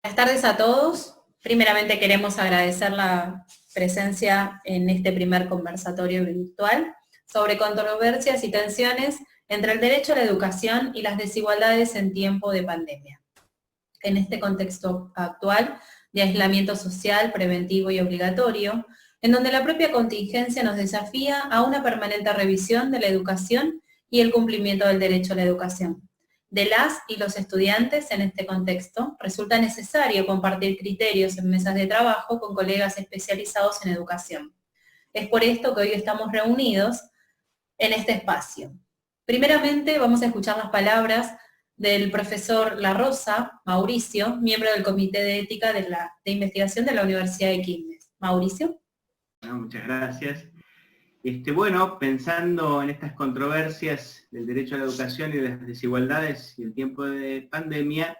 Buenas tardes a todos. Primeramente queremos agradecer la presencia en este primer conversatorio virtual sobre controversias y tensiones entre el derecho a la educación y las desigualdades en tiempo de pandemia. En este contexto actual de aislamiento social, preventivo y obligatorio, en donde la propia contingencia nos desafía a una permanente revisión de la educación y el cumplimiento del derecho a la educación. De las y los estudiantes en este contexto, resulta necesario compartir criterios en mesas de trabajo con colegas especializados en educación. Es por esto que hoy estamos reunidos en este espacio. Primeramente vamos a escuchar las palabras del profesor La Rosa, Mauricio, miembro del Comité de Ética de Investigación de la Universidad de Quilmes. Mauricio. Bueno, muchas gracias. Bueno, pensando en estas controversias del derecho a la educación y de las desigualdades y el tiempo de pandemia,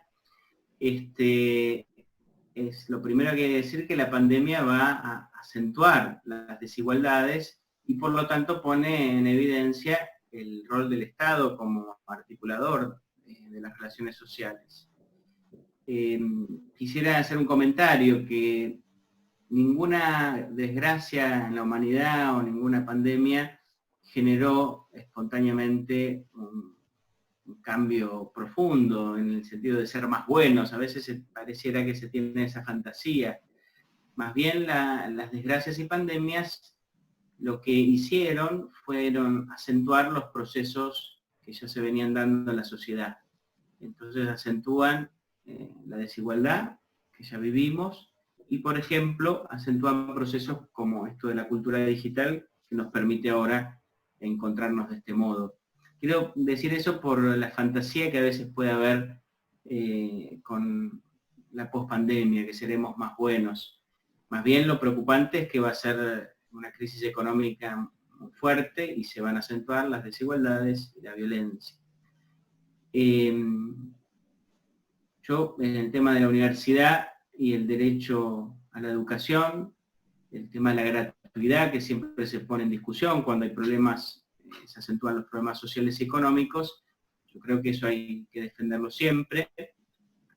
es lo primero que hay que decir que la pandemia va a acentuar las desigualdades y por lo tanto pone en evidencia el rol del Estado como articulador de las relaciones sociales. Quisiera hacer un comentario que ninguna desgracia en la humanidad o ninguna pandemia generó espontáneamente un cambio profundo en el sentido de ser más buenos. A veces pareciera que se tiene esa fantasía. Más bien las desgracias y pandemias lo que hicieron fueron acentuar los procesos que ya se venían dando en la sociedad. Entonces acentúan la desigualdad que ya vivimos, y, por ejemplo, acentuan procesos como esto de la cultura digital que nos permite ahora encontrarnos de este modo. Quiero decir eso por la fantasía que a veces puede haber con la pospandemia, que seremos más buenos. Más bien lo preocupante es que va a ser una crisis económica muy fuerte y se van a acentuar las desigualdades y la violencia. Yo, en el tema de la universidad y el derecho a la educación, el tema de la gratuidad, que siempre se pone en discusión cuando hay problemas, se acentúan los problemas sociales y económicos, yo creo que eso hay que defenderlo siempre.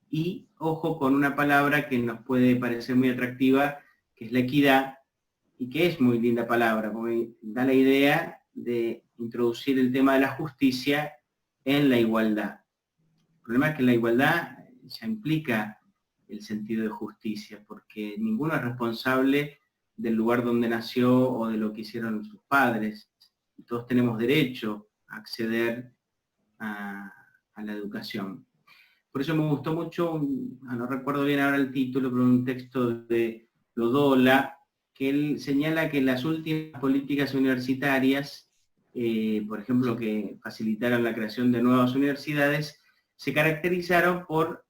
Y ojo con una palabra que nos puede parecer muy atractiva, que es la equidad, y que es muy linda palabra, porque da la idea de introducir el tema de la justicia en la igualdad. El problema es que la igualdad ya implica el sentido de justicia, porque ninguno es responsable del lugar donde nació o de lo que hicieron sus padres. Y todos tenemos derecho a acceder a la educación. Por eso me gustó mucho, no recuerdo bien ahora el título, pero un texto de Lodola, que él señala que las últimas políticas universitarias, por ejemplo, que facilitaron la creación de nuevas universidades, se caracterizaron por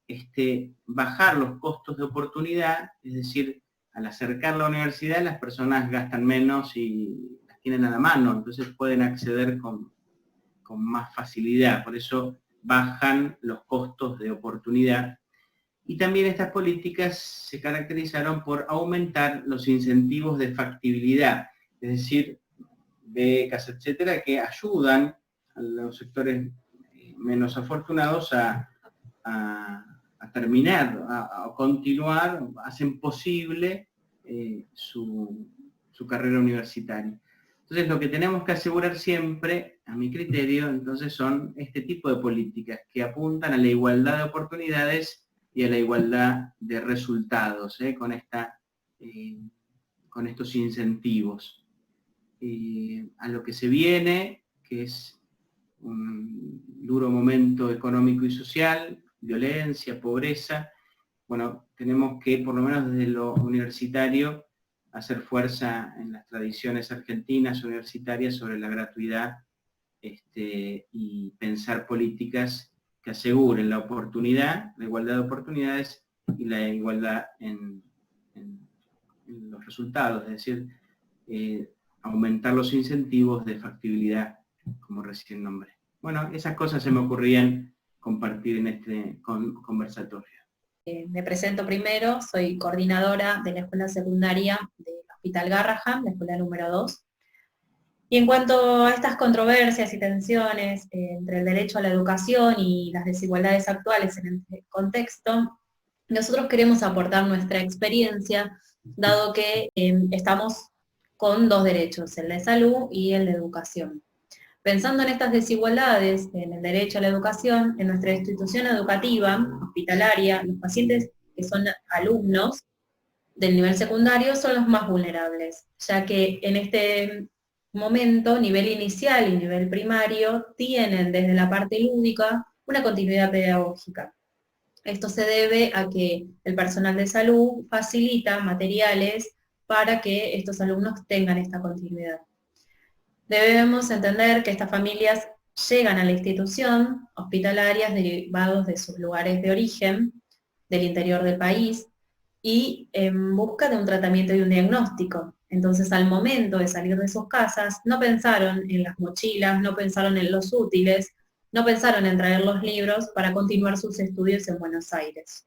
bajar los costos de oportunidad, es decir, al acercar la universidad las personas gastan menos y las tienen a la mano, entonces pueden acceder con más facilidad, por eso bajan los costos de oportunidad. Y también estas políticas se caracterizaron por aumentar los incentivos de factibilidad, es decir, becas, etcétera, que ayudan a los sectores menos afortunados a terminar, a continuar, hacen posible su carrera universitaria. Entonces, lo que tenemos que asegurar siempre, a mi criterio, entonces son este tipo de políticas que apuntan a la igualdad de oportunidades y a la igualdad de resultados, con estos incentivos. A lo que se viene, que es un duro momento económico y social, violencia, pobreza, bueno, tenemos que, por lo menos desde lo universitario, hacer fuerza en las tradiciones argentinas universitarias sobre la gratuidad y pensar políticas que aseguren la oportunidad, la igualdad de oportunidades y la igualdad en los resultados, es decir, aumentar los incentivos de factibilidad, como recién nombré. Bueno, esas cosas se me ocurrían compartir en este conversatorio. Me presento primero, soy coordinadora de la escuela secundaria del Hospital Garrahan, la escuela número 2. Y en cuanto a estas controversias y tensiones entre el derecho a la educación y las desigualdades actuales en el contexto, Nosotros queremos aportar nuestra experiencia, dado que estamos con dos derechos, el de salud y el de educación. Pensando en estas desigualdades, en el derecho a la educación, en nuestra institución educativa, hospitalaria, los pacientes que son alumnos del nivel secundario son los más vulnerables, ya que en este momento, nivel inicial y nivel primario tienen desde la parte lúdica una continuidad pedagógica. Esto se debe a que el personal de salud facilita materiales para que estos alumnos tengan esta continuidad. Debemos entender que estas familias llegan a la institución hospitalarias derivados de sus lugares de origen, del interior del país, y en busca de un tratamiento y un diagnóstico. Entonces, al momento de salir de sus casas, no pensaron en las mochilas, no pensaron en los útiles, no pensaron en traer los libros para continuar sus estudios en Buenos Aires.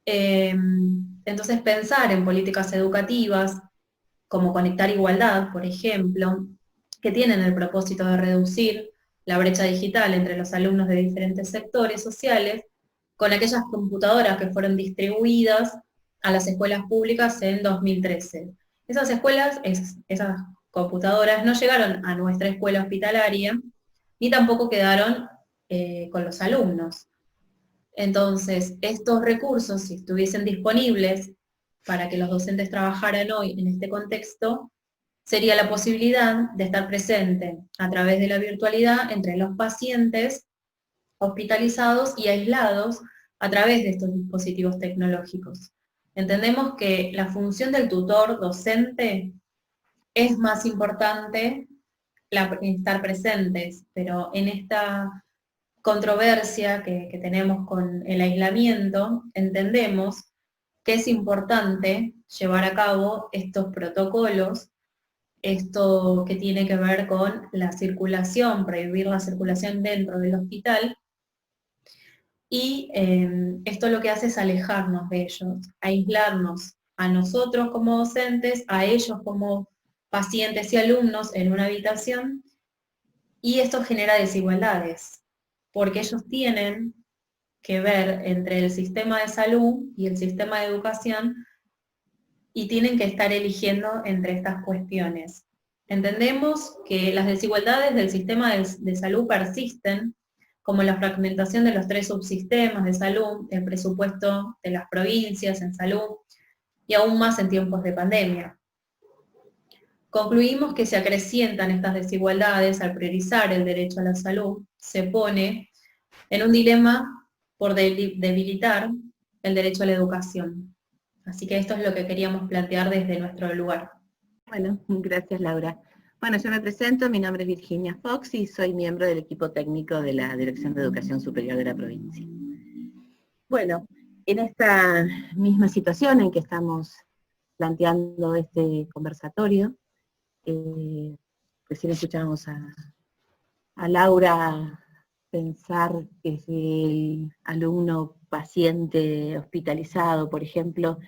Entonces, pensar en políticas educativas, como Conectar Igualdad, por ejemplo, que tienen el propósito de reducir la brecha digital entre los alumnos de diferentes sectores sociales, con aquellas computadoras que fueron distribuidas a las escuelas públicas en 2013. Esas escuelas, esas computadoras no llegaron a nuestra escuela hospitalaria, ni tampoco quedaron con los alumnos. Entonces, estos recursos, si estuviesen disponibles para que los docentes trabajaran hoy en este contexto, sería la posibilidad de estar presente a través de la virtualidad entre los pacientes hospitalizados y aislados a través de estos dispositivos tecnológicos. Entendemos que la función del tutor docente es más importante estar presentes, pero en esta controversia que tenemos con el aislamiento, entendemos que es importante llevar a cabo estos protocolos, esto que tiene que ver con la circulación, prohibir la circulación dentro del hospital, y esto lo que hace es alejarnos de ellos, aislarnos a nosotros como docentes, a ellos como pacientes y alumnos en una habitación, y esto genera desigualdades, porque ellos tienen que ver entre el sistema de salud y el sistema de educación y tienen que estar eligiendo entre estas cuestiones. Entendemos que las desigualdades del sistema de salud persisten, como la fragmentación de los 3 subsistemas de salud, el presupuesto de las provincias en salud, y aún más en tiempos de pandemia. Concluimos que se acrecientan estas desigualdades al priorizar el derecho a la salud, se pone en un dilema por debilitar el derecho a la educación. Así que esto es lo que queríamos plantear desde nuestro lugar. Bueno, gracias Laura. Bueno, yo me presento, mi nombre es Virginia Fox y soy miembro del equipo técnico de la Dirección de Educación Superior de la provincia. Bueno, en esta misma situación en que estamos planteando este conversatorio, recién escuchábamos a Laura pensar que es el alumno paciente hospitalizado, por ejemplo,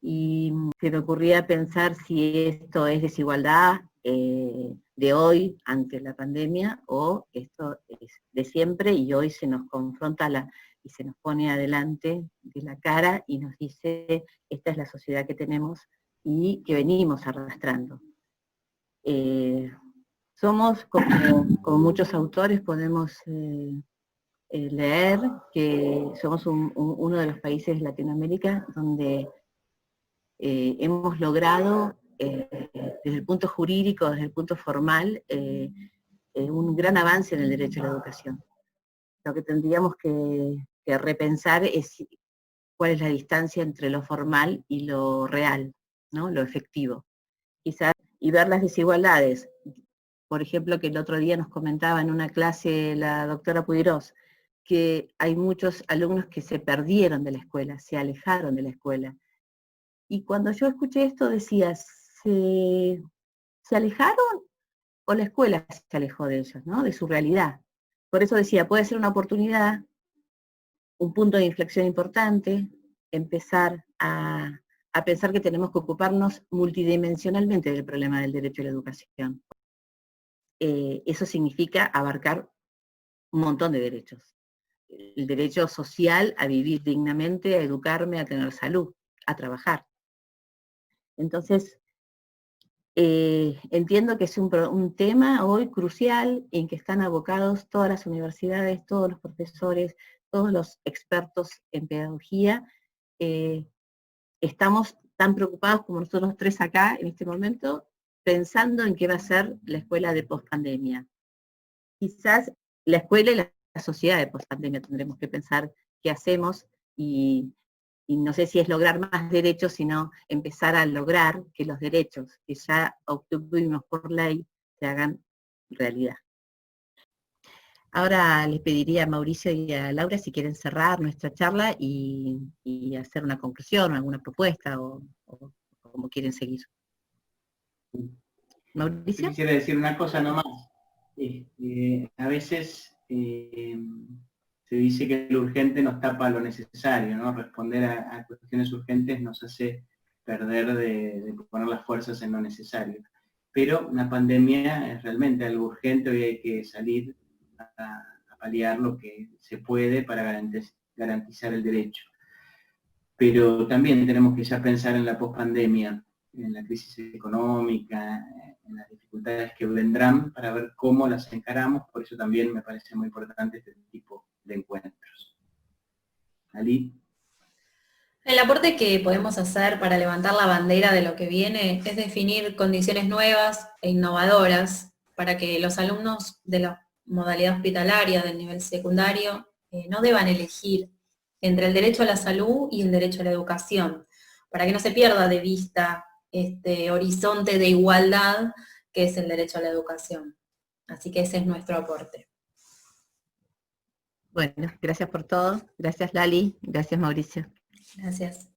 y se me ocurría pensar si esto es desigualdad de hoy ante la pandemia o esto es de siempre y hoy se nos confronta y se nos pone adelante de la cara y nos dice esta es la sociedad que tenemos y que venimos arrastrando. Somos, como muchos autores podemos leer, que somos uno de los países de Latinoamérica donde hemos logrado, desde el punto jurídico, desde el punto formal, un gran avance en el derecho a la educación. Lo que tendríamos que repensar es cuál es la distancia entre lo formal y lo real, ¿no? Lo efectivo. Quizás, y ver las desigualdades. Por ejemplo, que el otro día nos comentaba en una clase la doctora Pudirós, que hay muchos alumnos que se perdieron de la escuela, se alejaron de la escuela. Y cuando yo escuché esto decía, ¿se alejaron o la escuela se alejó de ellos, ¿no? De su realidad? Por eso decía, puede ser una oportunidad, un punto de inflexión importante, empezar a pensar que tenemos que ocuparnos multidimensionalmente del problema del derecho a la educación. Eso significa abarcar un montón de derechos. el derecho social a vivir dignamente, a educarme, a tener salud, a trabajar. Entonces, entiendo que es un tema hoy crucial en que están abocados todas las universidades, todos los profesores, todos los expertos en pedagogía. Estamos tan preocupados como nosotros tres acá en este momento, pensando en qué va a ser la escuela de pospandemia. Quizás la escuela y la sociedad de pospandemia tendremos que pensar qué hacemos, y no sé si es lograr más derechos, sino empezar a lograr que los derechos que ya obtuvimos por ley se hagan realidad. Ahora les pediría a Mauricio y a Laura si quieren cerrar nuestra charla y hacer una conclusión o alguna propuesta, o cómo quieren seguir. Mauricio. Yo quisiera decir una cosa nomás. A veces se dice que lo urgente nos tapa lo necesario, ¿no? Responder a cuestiones urgentes nos hace perder de poner las fuerzas en lo necesario. Pero una pandemia es realmente algo urgente, hoy hay que salir a paliar lo que se puede para garantizar el derecho. Pero también tenemos que ya pensar en la pospandemia, en la crisis económica, en las dificultades que vendrán, para ver cómo las encaramos. Por eso también me parece muy importante este tipo de encuentros. Ali. El aporte que podemos hacer para levantar la bandera de lo que viene es definir condiciones nuevas e innovadoras para que los alumnos de la modalidad hospitalaria del nivel secundario no deban elegir entre el derecho a la salud y el derecho a la educación, para que no se pierda de vista este horizonte de igualdad que es el derecho a la educación. Así que ese es nuestro aporte. Bueno, gracias por todo. Gracias Lali, gracias Mauricio. Gracias.